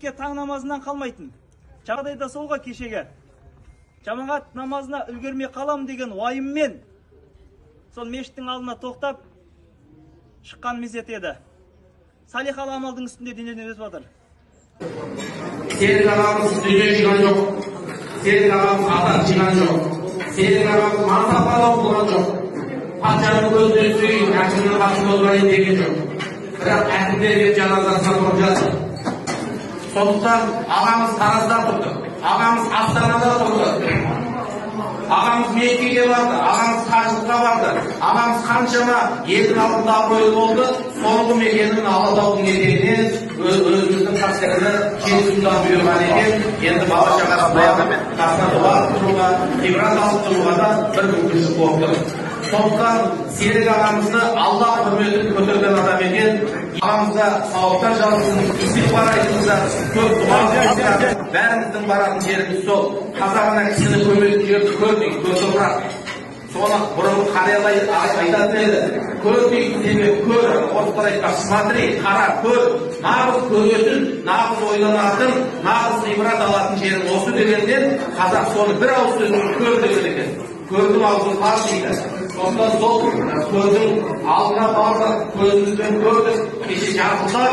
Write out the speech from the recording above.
мешітке таң намазынан қалмайтын. Жағдайда солға кешеге. Жамағат намазына үлгермей қалам деген уайыммен сол мешіттің алдына тоқтап шыққан мезет еді. Салихалы амалдың үстінде денеден өтіп жатыр. Серік ағамыз дүние жиған жоқ. Серік ағамыз атақ жиған жоқ. Серік ағамыз мансапалау болған жоқ. Патшаның көзіне сүйейін, әкімнің қасына отырайын деген жоқ. Бірақ әкімдерге жаназасына тұрып жатыр. Сондықтан ағамыз Таразда тұрды, ағамыз Астанада тұрды, ағамыз Меккеге барды, ағамыз қажылыққа барды, ағамыз қаншама елдің алдында абыройлы болды. Соңғы мекеннің Алатаудың етегінен өзіміздің қастерлі жетісудан бұйырған екен. Енді бала шағасына қасына дұға тұруға, ғибрат алып тұруға да бір мүмкіншілік болып тұр. Сондықтан Серік ағамызды Алла құрметін көтерген адам екен. Ағамызға сауаптар жазсын, истиғфар айтыңыздар, көп дұға айтыңыздар. Бәріміздің баратын жеріміз сол. Қазағына кісіні көметін жерді көрмейік, көтопырақ. Соны бұрынғы қариялар айтатын еді. Көрмейік демек көр, орыстар айтпақ, смотри, қара, көр. Нағыз көретін, нағыз ойланатын, нағыз ғибрат алатын жерім осы дегеннен қазақ соны бір ауыз сөзін көр деген екен. Көрдің аузын қар дейді. Сонда сол көздің алдына бардық, көзімізбен көрдік, кеше жарқылдап